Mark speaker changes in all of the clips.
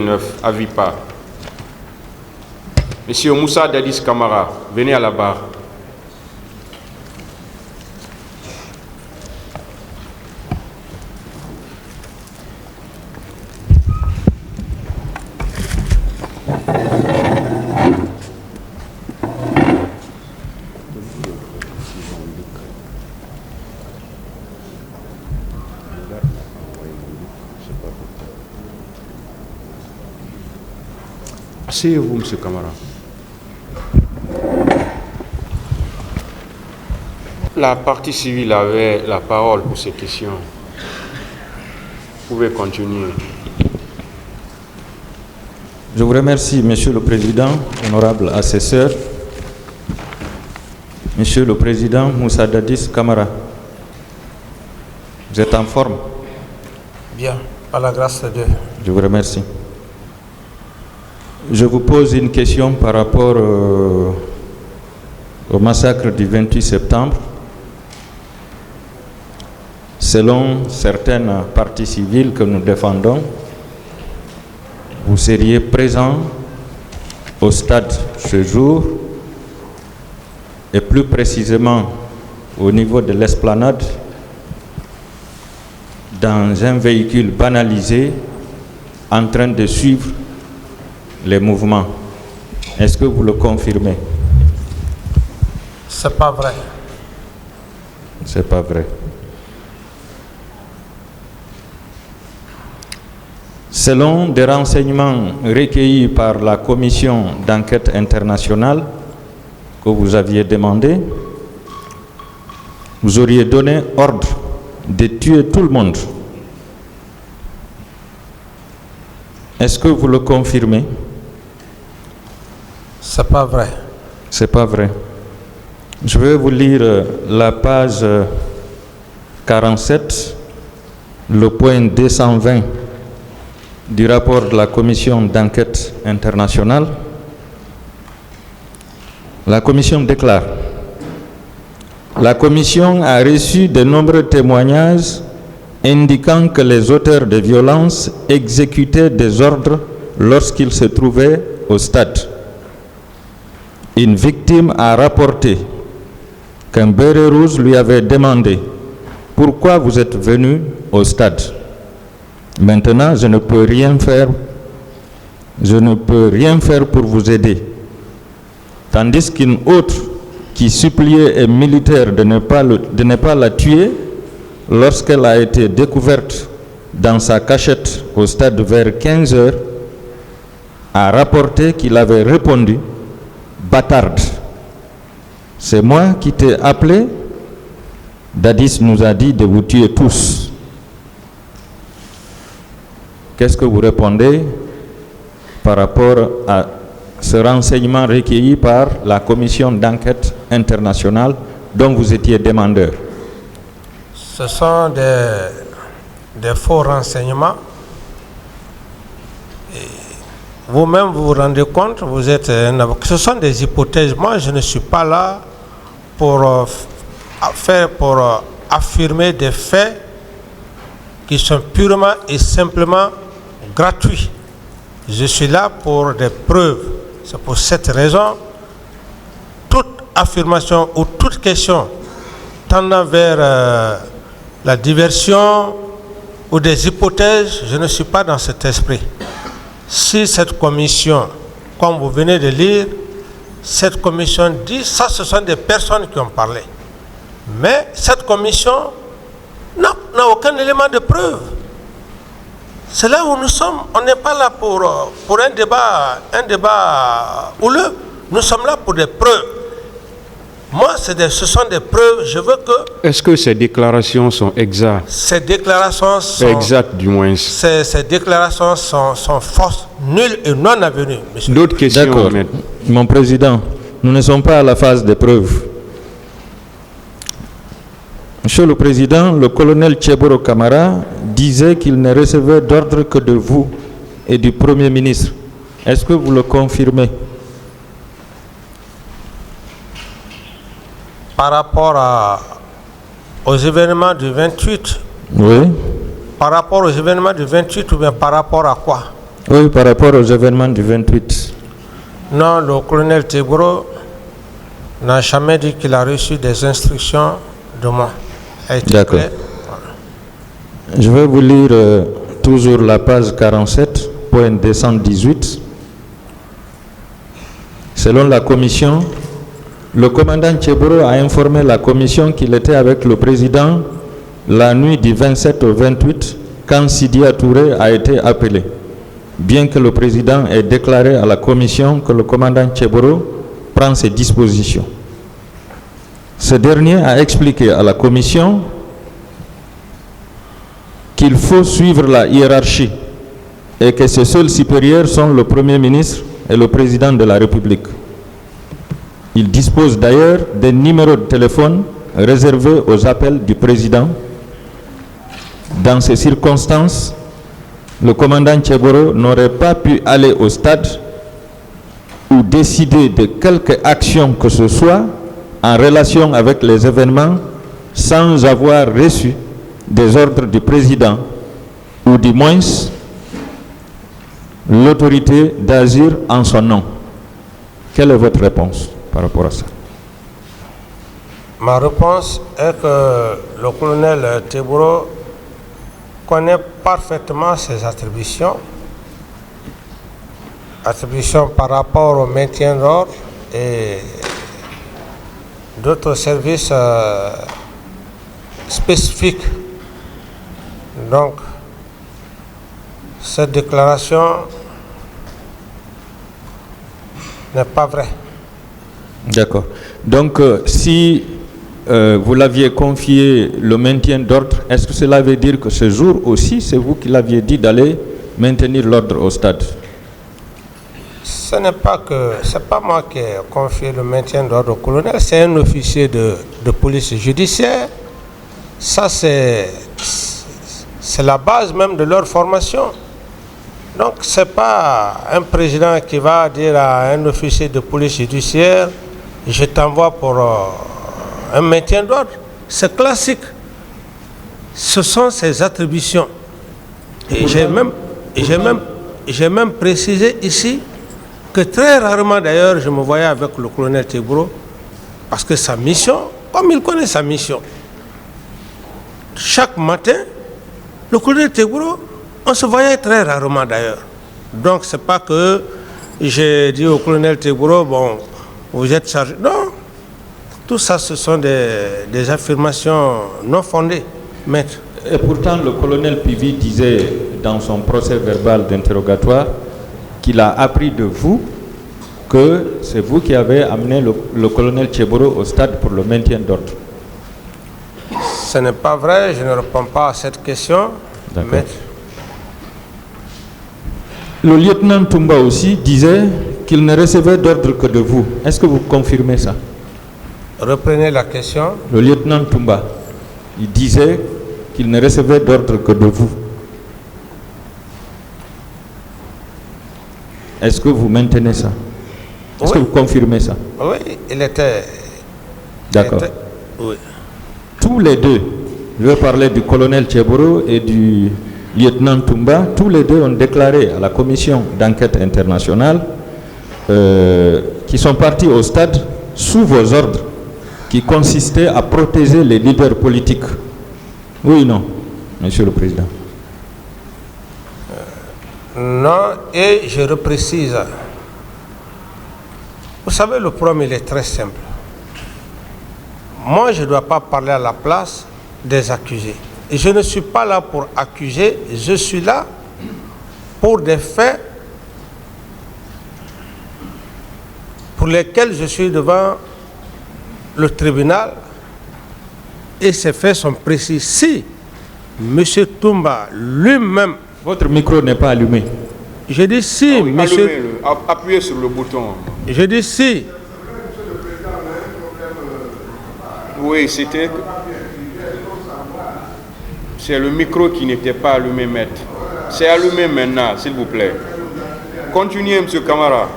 Speaker 1: 2009 à Vipa. Monsieur Moussa Dadis Camara, venez à la barre. Asseyez-vous, monsieur Camara. La partie civile avait la parole pour ces questions. Vous pouvez continuer.
Speaker 2: Je vous remercie, Monsieur le Président, honorable assesseur. Monsieur le Président Moussa Dadis Camara, vous êtes en forme?
Speaker 3: Bien, par la grâce de Dieu.
Speaker 2: Je vous remercie. Je vous pose une question par rapport au massacre du 28 septembre. Selon certaines parties civiles que nous défendons, vous seriez présent au stade ce jour et plus précisément au niveau de l'esplanade dans un véhicule banalisé en train de suivre les mouvements. Est-ce que vous le confirmez?
Speaker 3: C'est pas vrai.
Speaker 2: C'est pas vrai. Selon des renseignements recueillis par la commission d'enquête internationale que vous aviez demandé, vous auriez donné ordre de tuer tout le monde. Est-ce que vous le confirmez?
Speaker 3: C'est pas vrai.
Speaker 2: C'est pas vrai. Je vais vous lire la page 47, le point 220 du rapport de la commission d'enquête internationale. La commission déclare: la commission a reçu de nombreux témoignages indiquant que les auteurs de violences exécutaient des ordres lorsqu'ils se trouvaient au stade. Une victime a rapporté qu'un béret rouge lui avait demandé: pourquoi vous êtes venu au stade? Maintenant, je ne peux rien faire pour vous aider. Tandis qu'une autre qui suppliait un militaire de ne pas la tuer lorsqu'elle a été découverte dans sa cachette au stade vers 15 heures, a rapporté qu'il avait répondu: bâtarde, c'est moi qui t'ai appelé. Dadis nous a dit de vous tuer tous. Qu'est-ce que vous répondez par rapport à ce renseignement recueilli par la commission d'enquête internationale dont vous étiez demandeur?
Speaker 3: Ce sont des faux renseignements. Et vous-même, vous vous rendez compte, vous êtes un avocat. Ce sont des hypothèses. Moi, je ne suis pas là pour affirmer des faits qui sont purement et simplement gratuits. Je suis là pour des preuves. C'est pour cette raison, toute affirmation ou toute question tendant vers la diversion ou des hypothèses, je ne suis pas dans cet esprit. Si cette commission, comme vous venez de lire, cette commission dit, ça ce sont des personnes qui ont parlé. Mais cette commission n'a aucun élément de preuve. C'est là où nous sommes. On n'est pas là pour un débat houleux. Nous sommes là pour des preuves. Moi, ce sont des preuves. Je veux que...
Speaker 1: Est-ce que ces déclarations sont exactes?
Speaker 3: Ces déclarations sont...
Speaker 1: Exactes, du moins.
Speaker 3: Ces déclarations sont fausses, nulles et non avenues.
Speaker 1: D'autres questions?
Speaker 2: D'accord. Mon président, nous ne sommes pas à la phase des preuves. Monsieur le Président, le colonel Tcheboro Camara disait qu'il ne recevait d'ordre que de vous et du Premier ministre. Est-ce que vous le confirmez?
Speaker 3: Par rapport aux événements du 28,
Speaker 2: oui.
Speaker 3: Par rapport aux événements du 28 ou bien par rapport à quoi?
Speaker 2: Oui, par rapport aux événements du 28.
Speaker 3: Non, le colonel Teboro n'a jamais dit qu'il a reçu des instructions de moi.
Speaker 2: D'accord. Je vais vous lire toujours la page 47, point 218. Selon la commission, le commandant Teboro a informé la commission qu'il était avec le président la nuit du 27 au 28 quand Sidia Touré a été appelé. Bien que le président ait déclaré à la commission que le commandant Teboro prend ses dispositions. Ce dernier a expliqué à la commission qu'il faut suivre la hiérarchie et que ses seuls supérieurs sont le Premier ministre et le président de la République. Il dispose d'ailleurs des numéros de téléphone réservés aux appels du président. Dans ces circonstances, le commandant Teboro n'aurait pas pu aller au stade ou décider de quelque action que ce soit en relation avec les événements sans avoir reçu des ordres du président ou du moins l'autorité d'agir en son nom. Quelle est votre réponse par rapport à ça?
Speaker 3: Ma réponse est que le colonel Teboro connaît parfaitement ses attributions par rapport au maintien de l'ordre et d'autres services spécifiques. Donc, cette déclaration n'est pas vraie.
Speaker 2: D'accord. Donc, si vous l'aviez confié le maintien d'ordre, est-ce que cela veut dire que ce jour aussi, c'est vous qui l'aviez dit d'aller maintenir l'ordre au stade?
Speaker 3: Ce n'est pas moi qui ai confié le maintien d'ordre au colonel, c'est un officier de police judiciaire. Ça, c'est la base même de leur formation. Donc, ce n'est pas un président qui va dire à un officier de police judiciaire, je t'envoie pour un maintien d'ordre. C'est classique. Ce sont ses attributions. Et j'ai même précisé ici que très rarement d'ailleurs je me voyais avec le colonel Teboro parce que sa mission, comme il connaît sa mission, chaque matin, le colonel Teboro, on se voyait très rarement d'ailleurs. Donc c'est pas que j'ai dit au colonel Teboro, bon, vous êtes chargé. Non, tout ça ce sont des affirmations non fondées, maître.
Speaker 2: Et pourtant le colonel Pivi disait dans son procès verbal d'interrogatoire qu'il a appris de vous que c'est vous qui avez amené le colonel Teboro au stade pour le maintien d'ordre.
Speaker 3: Ce n'est pas vrai, je ne réponds pas à cette question. Maître.
Speaker 2: Le lieutenant Toumba aussi disait qu'il ne recevait d'ordre que de vous. Est-ce que vous confirmez ça?
Speaker 3: Reprenez la question.
Speaker 2: Le lieutenant Toumba, il disait qu'il ne recevait d'ordre que de vous. Est-ce que vous maintenez ça? Est-ce que vous confirmez ça?
Speaker 3: Oui, il était...
Speaker 2: D'accord.
Speaker 3: Oui.
Speaker 2: Tous les deux, je vais parler du colonel Teboro et du lieutenant Toumba, tous les deux ont déclaré à la commission d'enquête internationale qu'ils sont partis au stade sous vos ordres qui consistaient à protéger les leaders politiques. Oui ou non, Monsieur le Président?
Speaker 3: Non, et je reprécise. Vous savez, le problème, il est très simple. Moi, je ne dois pas parler à la place des accusés. Et je ne suis pas là pour accuser, je suis là pour des faits pour lesquels je suis devant le tribunal et ces faits sont précis. Si M. Toumba lui-même...
Speaker 2: Votre micro n'est pas allumé.
Speaker 3: Je dis si, monsieur...
Speaker 1: Appuyez sur le bouton.
Speaker 3: Je dis si.
Speaker 1: Oui, c'était... C'est le micro qui n'était pas allumé, maître. C'est allumé maintenant, s'il vous plaît. Continuez, monsieur Camara.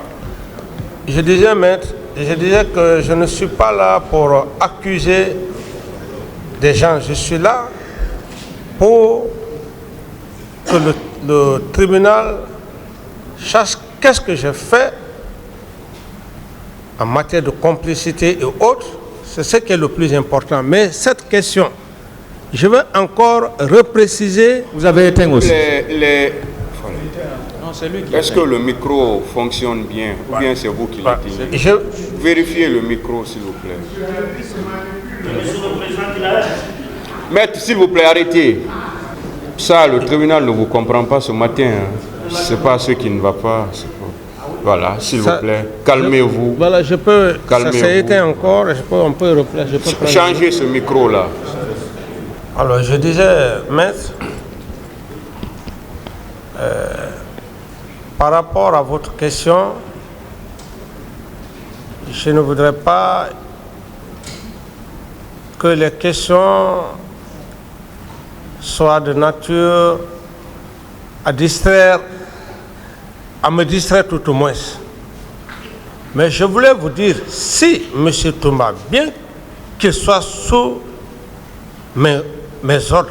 Speaker 3: Je disais, maître, je disais que je ne suis pas là pour accuser des gens. Je suis là pour que le tribunal sache qu'est-ce que je fais en matière de complicité et autres. C'est ce qui est le plus important. Mais cette question, je veux encore repréciser.
Speaker 2: Vous avez éteint aussi.
Speaker 1: Est-ce que le micro fonctionne bien ou bien c'est vous qui l'éteignez? Vérifiez le micro, s'il vous plaît. Maître, s'il vous plaît, arrêtez. Ça, le tribunal ne vous comprend pas ce matin. Hein. Ce n'est pas ce qui ne va pas. Voilà, s'il vous plaît, calmez-vous.
Speaker 3: Voilà, je peux. Ça s'est éteint encore. On peut replacer.
Speaker 1: Changer ce micro-là.
Speaker 3: Alors, je disais, maître, par rapport à votre question, je ne voudrais pas que les questions soient de nature à me distraire tout au moins. Mais je voulais vous dire, si M. Toumba, bien qu'il soit sous mes ordres,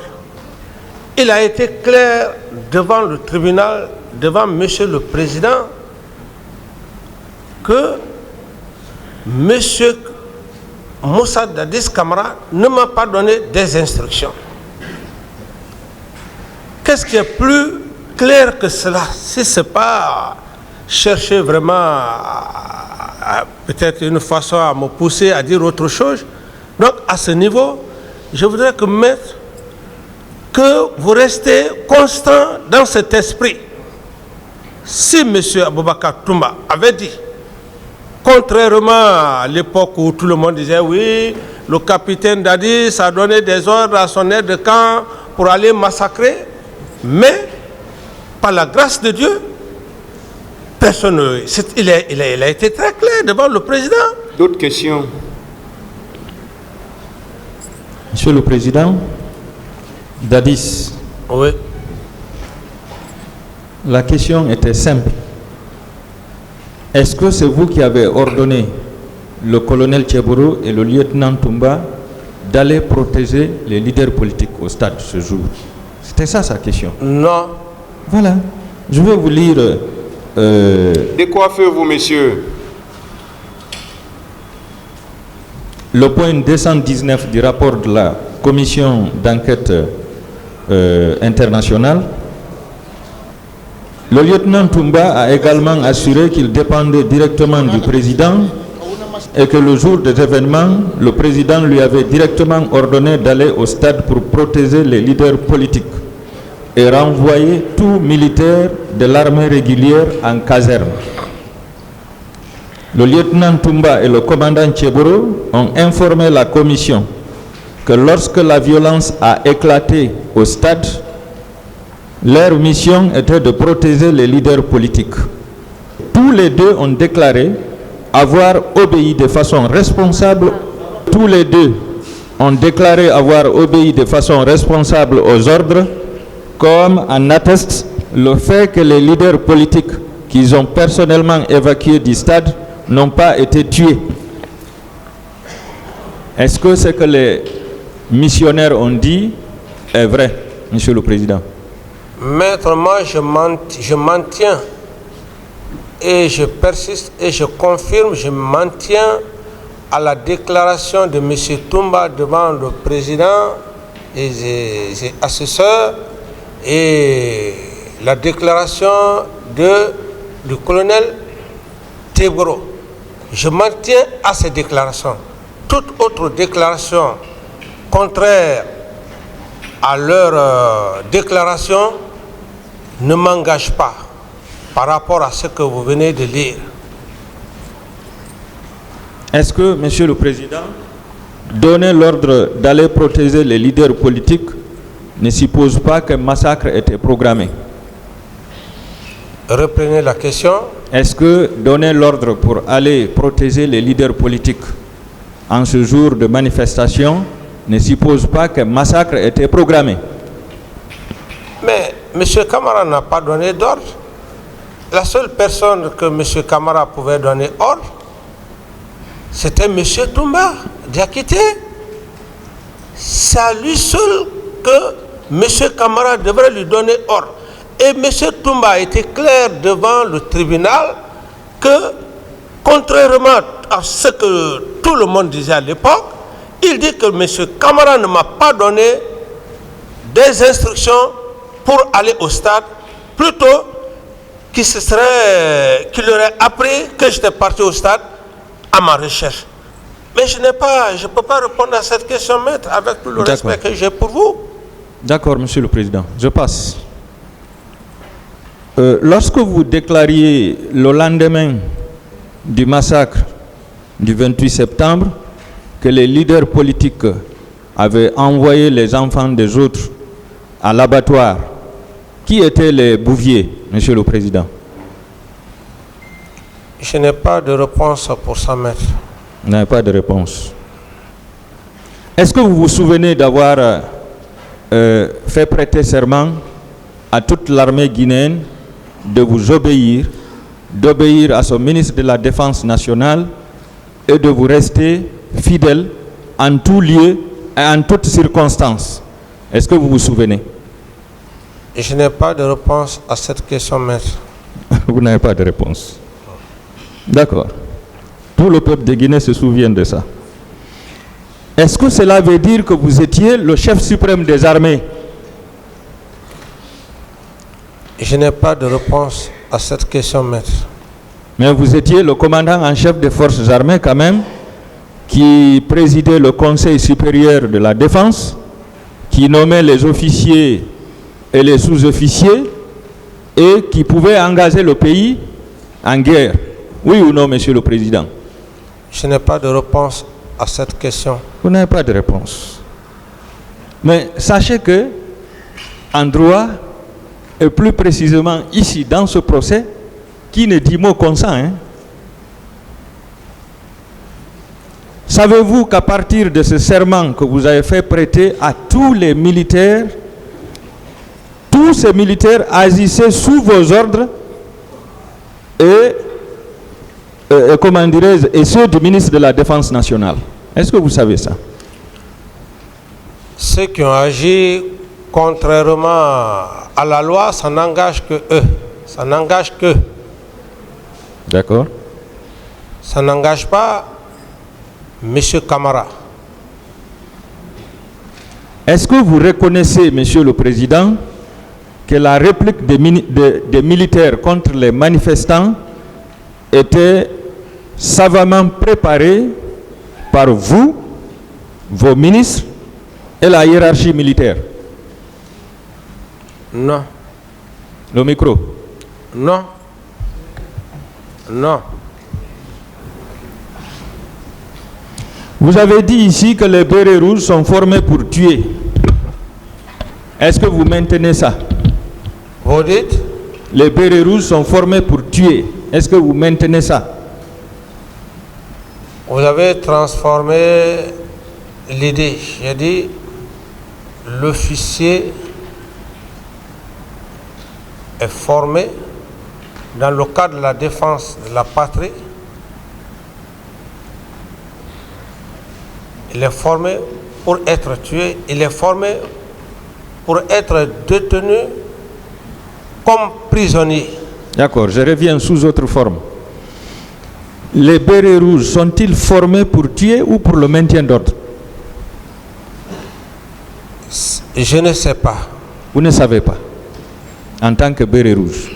Speaker 3: il a été clair devant le tribunal, devant M. le Président, que M. Moussa Dadis Camara ne m'a pas donné des instructions. Qu'est-ce qui est plus clair que cela? Si ce n'est pas chercher vraiment peut-être une façon à me pousser à dire autre chose. Donc à ce niveau, je voudrais que vous restez constant dans cet esprit. Si M. Aboubakar Toumba avait dit, contrairement à l'époque où tout le monde disait oui, le capitaine Dadis a donné des ordres à son aide de camp pour aller massacrer, mais par la grâce de Dieu, personne, il a été très clair devant le président.
Speaker 1: D'autres questions?
Speaker 2: Monsieur le Président, Dadis.
Speaker 3: Oui.
Speaker 2: La question était simple. Est-ce que c'est vous qui avez ordonné le colonel Tchebourou et le lieutenant Toumba d'aller protéger les leaders politiques au stade ce jour? C'était ça sa question.
Speaker 3: Non.
Speaker 2: Voilà. Je vais vous lire...
Speaker 1: Décoiffez-vous, messieurs.
Speaker 2: Le point 219 du rapport de la commission d'enquête internationale. Le lieutenant Toumba a également assuré qu'il dépendait directement du président et que le jour des événements, le président lui avait directement ordonné d'aller au stade pour protéger les leaders politiques et renvoyer tout militaire de l'armée régulière en caserne. Le lieutenant Toumba et le commandant Tchebourou ont informé la commission que lorsque la violence a éclaté au stade, leur mission était de protéger les leaders politiques. Tous les deux ont déclaré avoir obéi de façon responsable. Tous les deux ont déclaré avoir obéi de façon responsable aux ordres, comme en atteste le fait que les leaders politiques qu'ils ont personnellement évacués du stade n'ont pas été tués. Est-ce que ce que les missionnaires ont dit est vrai, Monsieur le Président?
Speaker 3: Maître, moi je maintiens et je persiste et je confirme, je maintiens à la déclaration de M. Toumba devant le président et ses assesseurs et la déclaration du colonel Tchebourou. Je maintiens à ces déclarations. Toute autre déclaration contraire à leur déclaration ne m'engage pas par rapport à ce que vous venez de lire.
Speaker 2: Est-ce que, Monsieur le Président, donner l'ordre d'aller protéger les leaders politiques ne suppose pas qu'un massacre était programmé?
Speaker 3: Reprenez la question.
Speaker 2: Est-ce que donner l'ordre pour aller protéger les leaders politiques en ce jour de manifestation ne suppose pas qu'un massacre était programmé?
Speaker 3: Mais M. Camara n'a pas donné d'ordre. La seule personne que M. Camara pouvait donner ordre, c'était M. Toumba Diakité. C'est à lui seul que M. Camara devrait lui donner ordre. Et M. Toumba a été clair devant le tribunal que, contrairement à ce que tout le monde disait à l'époque, il dit que M. Camara ne m'a pas donné des instructions pour aller au stade, plutôt qu'il aurait appris que j'étais parti au stade à ma recherche. Mais je ne peux pas répondre à cette question, maître, avec tout le respect que j'ai pour vous.
Speaker 2: D'accord, Monsieur le Président. Je passe. Lorsque vous déclariez le lendemain du massacre du 28 septembre que les leaders politiques avaient envoyé les enfants des autres à l'abattoir, qui étaient les bouviers, Monsieur le Président?
Speaker 3: Je n'ai pas de réponse pour ça, maître.
Speaker 2: Vous n'avez pas de réponse. Est-ce que vous vous souvenez d'avoir fait prêter serment à toute l'armée guinéenne de vous obéir, d'obéir à son ministre de la Défense nationale et de vous rester fidèle en tout lieu et en toutes circonstances? Est-ce que vous vous souvenez?
Speaker 3: Je n'ai pas de réponse à cette question, maître.
Speaker 2: Vous n'avez pas de réponse. D'accord. Tout le peuple de Guinée se souvient de ça. Est-ce que cela veut dire que vous étiez le chef suprême des armées?
Speaker 3: Je n'ai pas de réponse à cette question, maître.
Speaker 2: Mais vous étiez le commandant en chef des forces armées quand même, qui présidait le Conseil supérieur de la défense, qui nommait les officiers et les sous-officiers et qui pouvait engager le pays en guerre. Oui ou non, Monsieur le Président?
Speaker 3: Je n'ai pas de réponse à cette question.
Speaker 2: Vous n'avez pas de réponse. Mais sachez que, en droit, et plus précisément ici, dans ce procès, qui ne dit mot consent, hein? Savez-vous qu'à partir de ce serment que vous avez fait prêter à tous les militaires, tous ces militaires agissaient sous vos ordres et comment dirais-je, et ceux du ministre de la Défense nationale? Est-ce que vous savez ça?
Speaker 3: Ceux qui ont agi contrairement à la loi, ça n'engage que eux. Ça n'engage que.
Speaker 2: D'accord.
Speaker 3: Ça n'engage pas M. Camara.
Speaker 2: Est-ce que vous reconnaissez, Monsieur le Président, que la réplique des militaires contre les manifestants était savamment préparée par vous, vos ministres et la hiérarchie militaire?
Speaker 3: Non.
Speaker 2: Le micro.
Speaker 3: Non. Non.
Speaker 2: Vous avez dit ici que les bérets rouges sont formés pour tuer. Est-ce que vous maintenez ça?
Speaker 3: Vous dites?
Speaker 2: Les bérets rouges sont formés pour tuer. Est-ce que vous maintenez ça?
Speaker 3: Vous avez transformé l'idée. J'ai dit l'officier est formé dans le cadre de la défense de la patrie. Il est formé pour être tué. Il est formé pour être détenu comme prisonnier.
Speaker 2: D'accord, je reviens sous autre forme. Les bérets rouges sont-ils formés pour tuer ou pour le maintien d'ordre?
Speaker 3: Je ne sais pas.
Speaker 2: Vous ne savez pas, en tant que béret rouge.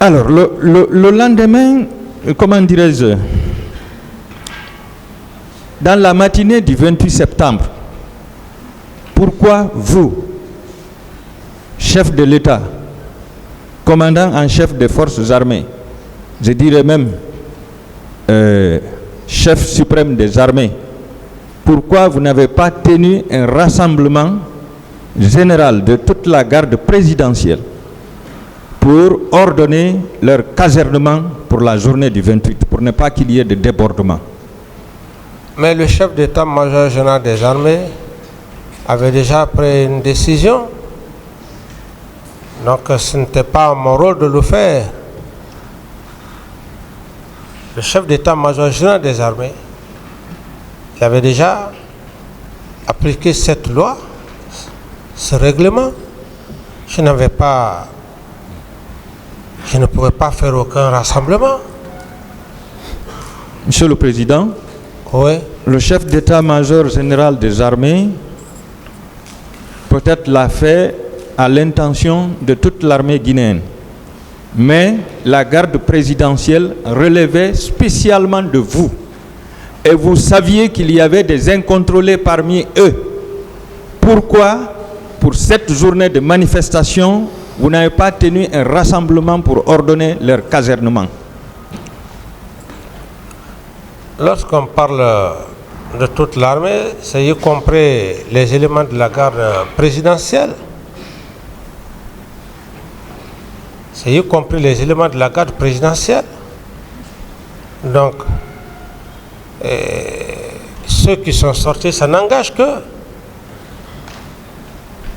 Speaker 2: Alors, le lendemain, comment dirais-je, dans la matinée du 28 septembre, pourquoi vous, chef de l'État, commandant en chef des forces armées, je dirais même chef suprême des armées, pourquoi vous n'avez pas tenu un rassemblement général de toute la garde présidentielle pour ordonner leur casernement pour la journée du 28, pour ne pas qu'il y ait de débordement?
Speaker 3: Mais le chef d'état-major général des armées avait déjà pris une décision. Donc ce n'était pas mon rôle de le faire. Le chef d'état-major général des armées, il avait déjà appliquer cette loi, ce règlement. Je ne pouvais pas faire aucun rassemblement.
Speaker 2: Monsieur le Président,
Speaker 3: Oui,
Speaker 2: le chef d'état-major général des armées peut-être l'a fait à l'intention de toute l'armée guinéenne. Mais la garde présidentielle relevait spécialement de vous. Et vous saviez qu'il y avait des incontrôlés parmi eux. Pourquoi, pour cette journée de manifestation, vous n'avez pas tenu un rassemblement pour ordonner leur casernement?
Speaker 3: lorsqu'on parle de toute l'armée, c'est y compris les éléments de la garde présidentielle. C'est y compris les éléments de la garde présidentielle. Donc, ceux qui sont sortis, ça n'engage que.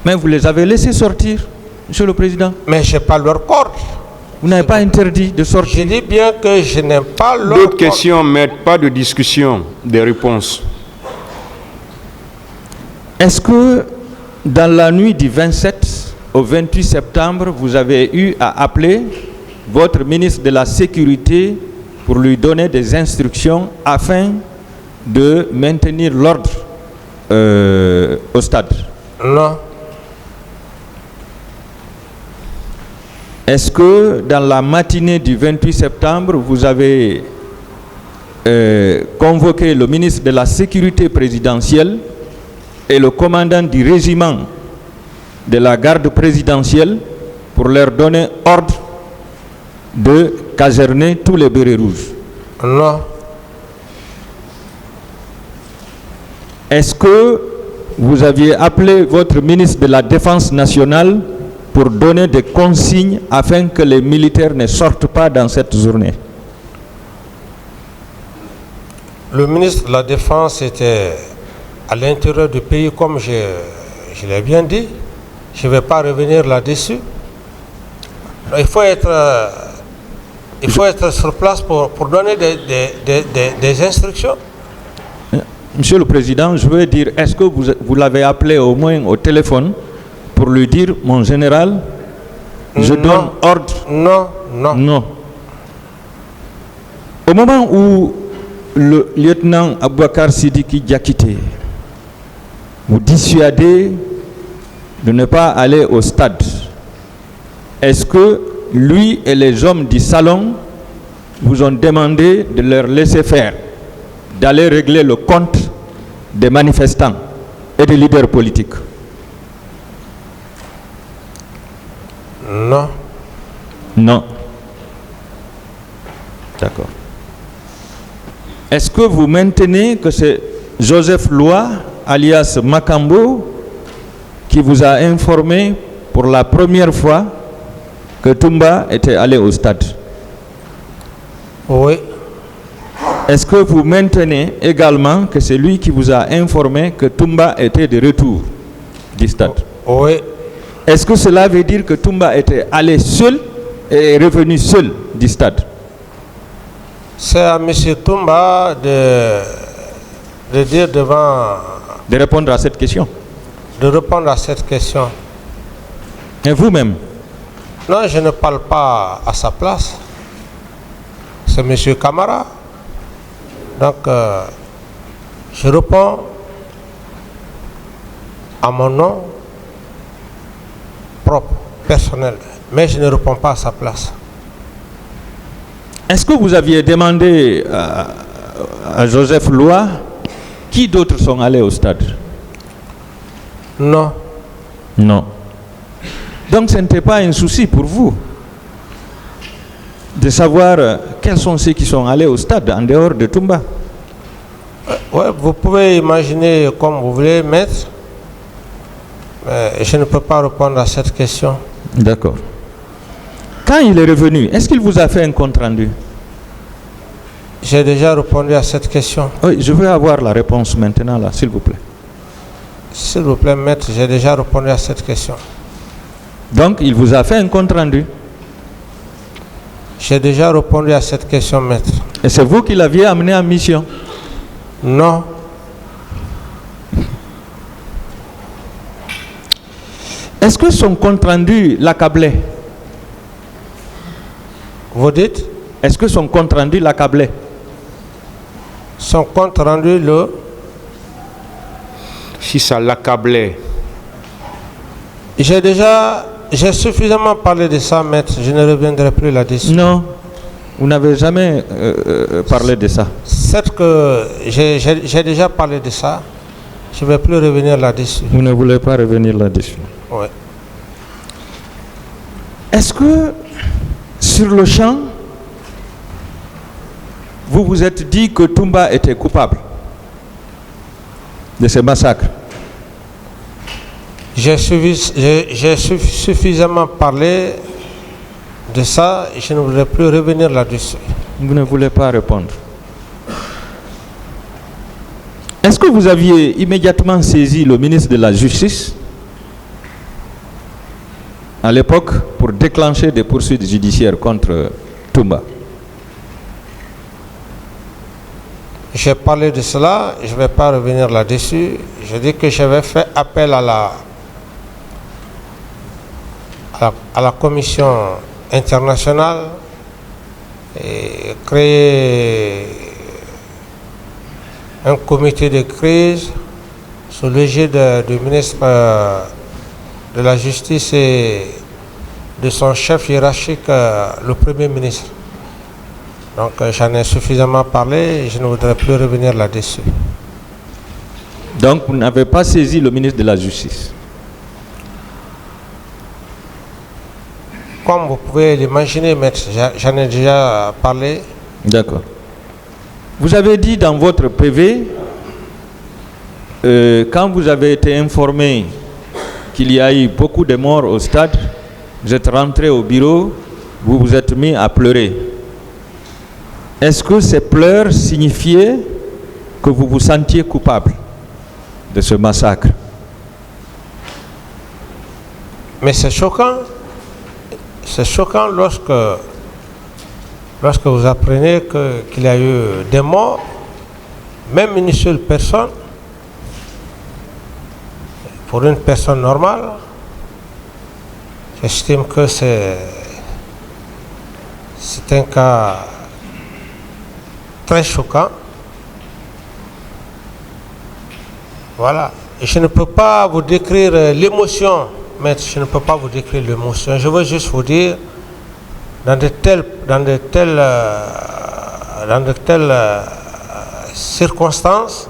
Speaker 2: Mais vous les avez laissés sortir, Monsieur le Président.
Speaker 3: Mais je n'ai pas leur corde.
Speaker 2: Vous n'avez pas interdit de
Speaker 3: Je
Speaker 2: sortir.
Speaker 3: dis bien que je n'ai pas leur
Speaker 1: D'autres
Speaker 3: corde.
Speaker 1: questions, maître, pas de discussion, des réponses.
Speaker 2: Est-ce que dans la nuit du 27 au 28 septembre, vous avez eu à appeler votre ministre de la Sécurité pour lui donner des instructions afin de maintenir l'ordre au stade?
Speaker 3: Non.
Speaker 2: Est-ce que dans la matinée du 28 septembre, vous avez convoqué le ministre de la Sécurité présidentielle et le commandant du régiment de la garde présidentielle pour leur donner ordre de caserner tous les bérets rouges?
Speaker 3: Non.
Speaker 2: Est-ce que vous aviez appelé votre ministre de la Défense nationale pour donner des consignes afin que les militaires ne sortent pas dans cette journée?
Speaker 3: Le ministre de la Défense était à l'intérieur du pays, comme je l'ai bien dit. Je ne vais pas revenir là-dessus. Il faut être sur place pour donner des instructions.
Speaker 2: Monsieur le Président, je veux dire, est-ce que vous l'avez appelé au moins au téléphone pour lui dire, mon général, je donne ordre?
Speaker 3: Non, non.
Speaker 2: Non. Au moment où le lieutenant Aboubakar Sidiki Diakité vous dissuadez de ne pas aller au stade, est-ce que lui et les hommes du salon vous ont demandé de leur laisser faire, d'aller régler le compte des manifestants et des leaders politiques?
Speaker 3: Non.
Speaker 2: Non. D'accord. Est-ce que vous maintenez que c'est Joseph Loa, alias Makambo, qui vous a informé pour la première fois que Toumba était allé au stade?
Speaker 3: Oui.
Speaker 2: Est-ce que vous maintenez également que c'est lui qui vous a informé que Toumba était de retour du stade?
Speaker 3: Oui.
Speaker 2: Est-ce que cela veut dire que Toumba était allé seul et est revenu seul du stade?
Speaker 3: C'est à M. Toumba de dire devant...
Speaker 2: De répondre à cette question.
Speaker 3: De répondre à cette question.
Speaker 2: Et vous-même?
Speaker 3: Non, je ne parle pas à sa place. C'est M. Camara. Donc, je réponds à mon nom propre, personnel. Mais je ne réponds pas à sa place.
Speaker 2: Est-ce que vous aviez demandé à Joseph Loa qui d'autres sont allés au stade?
Speaker 3: Non.
Speaker 2: Non. Donc ce n'était pas un souci pour vous de savoir quels sont ceux qui sont allés au stade en dehors de Toumba?
Speaker 3: Ouais, vous pouvez imaginer comme vous voulez, maître. Mais je ne peux pas répondre à cette question.
Speaker 2: D'accord. Quand il est revenu, est-ce qu'il vous a fait un compte rendu?
Speaker 3: J'ai déjà répondu à cette question.
Speaker 2: Oui, je veux avoir la réponse maintenant là, s'il vous plaît.
Speaker 3: S'il vous plaît, maître, j'ai déjà répondu à cette question.
Speaker 2: Donc, il vous a fait un compte rendu?
Speaker 3: J'ai déjà répondu à cette question, maître.
Speaker 2: Et c'est vous qui l'aviez amené en mission?
Speaker 3: Non.
Speaker 2: Est-ce que son compte-rendu l'accablait?
Speaker 3: Vous dites?
Speaker 2: Est-ce que son compte-rendu l'accablait?
Speaker 3: Son compte rendu le...
Speaker 1: Si ça l'accablait.
Speaker 3: J'ai suffisamment parlé de ça, maître. Je ne reviendrai plus là-dessus.
Speaker 2: Non, vous n'avez jamais parlé de ça.
Speaker 3: Certes que j'ai déjà parlé de ça. Je ne vais plus revenir là-dessus.
Speaker 2: Vous ne voulez pas revenir là-dessus.
Speaker 3: Oui.
Speaker 2: Est-ce que sur le champ, vous vous êtes dit que Toumba était coupable de ce massacre?
Speaker 3: J'ai suffisamment parlé de ça et je ne voudrais plus revenir là-dessus.
Speaker 2: Vous ne voulez pas répondre. Est-ce que vous aviez immédiatement saisi le ministre de la Justice à l'époque pour déclencher des poursuites judiciaires contre Toumba?
Speaker 3: J'ai parlé de cela, je ne vais pas revenir là-dessus. Je dis que j'avais fait appel à la commission internationale et créé un comité de crise sous l'égide du ministre de la Justice et de son chef hiérarchique, le Premier ministre. Donc j'en ai suffisamment parlé et je ne voudrais plus revenir là-dessus.
Speaker 2: Donc vous n'avez pas saisi le ministre de la Justice?
Speaker 3: Comme vous pouvez l'imaginer, maître, j'en ai déjà parlé.
Speaker 2: D'accord. Vous avez dit dans votre PV, quand vous avez été informé qu'il y a eu beaucoup de morts au stade, vous êtes rentré au bureau, vous vous êtes mis à pleurer. Est-ce que ces pleurs signifiaient que vous vous sentiez coupable de ce massacre?
Speaker 3: Mais c'est choquant. C'est choquant lorsque vous apprenez qu'il y a eu des morts, même une seule personne, pour une personne normale. J'estime que c'est un cas très choquant. Voilà. Et je ne peux pas vous décrire l'émotion, maître, je ne peux pas vous décrire l'émotion. Je veux juste vous dire, dans de telles circonstances,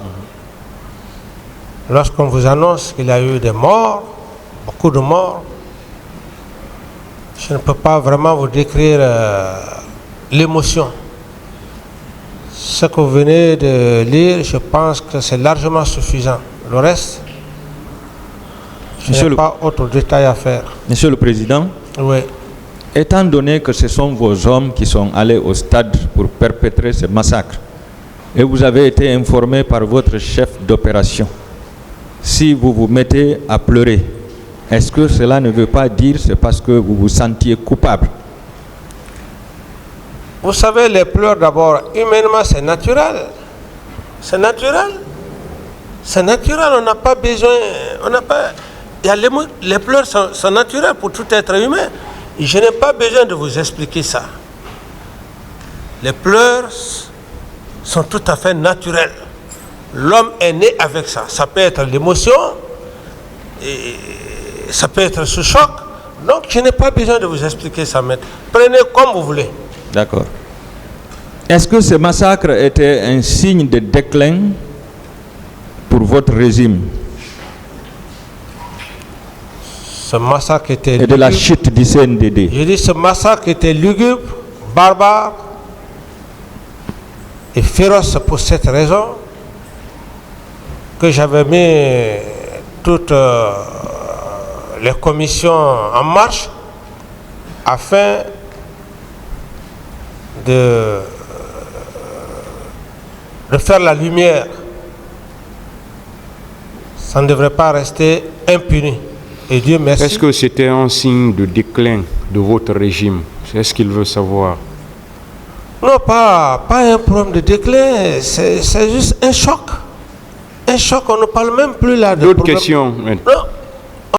Speaker 3: lorsqu'on vous annonce qu'il y a eu des morts, beaucoup de morts, je ne peux pas vraiment vous décrire l'émotion. Ce que vous venez de lire, je pense que c'est largement suffisant. Le reste, je n'ai pas autre détail à faire.
Speaker 2: Monsieur le Président,
Speaker 3: oui.
Speaker 2: Étant donné que ce sont vos hommes qui sont allés au stade pour perpétrer ce massacre, et vous avez été informé par votre chef d'opération, si vous vous mettez à pleurer, est-ce que cela ne veut pas dire que c'est parce que vous vous sentiez coupable?
Speaker 3: Vous savez, les pleurs d'abord, humainement, c'est naturel. C'est naturel. C'est naturel, on n'a pas besoin... les pleurs sont naturels pour tout être humain. Je n'ai pas besoin de vous expliquer ça. Les pleurs sont tout à fait naturels. L'homme est né avec ça. Ça peut être l'émotion, et ça peut être sous choc. Donc je n'ai pas besoin de vous expliquer ça, maître. Prenez comme vous voulez.
Speaker 2: D'accord. Est-ce que ce massacre était un signe de déclin pour votre régime?
Speaker 3: Ce massacre était
Speaker 2: et de la chute du CNDD.
Speaker 3: Je dis ce massacre était lugubre, barbare et féroce pour cette raison que j'avais mis toutes les commissions en marche afin de faire la lumière. Ça ne devrait pas rester impuni. Et Dieu merci.
Speaker 1: Est-ce que c'était un signe de déclin de votre régime? C'est ce qu'il veut savoir.
Speaker 3: Non, pas un problème de déclin, c'est juste un choc. Un choc, on ne parle même plus là de...
Speaker 1: D'autres questions?
Speaker 3: Non,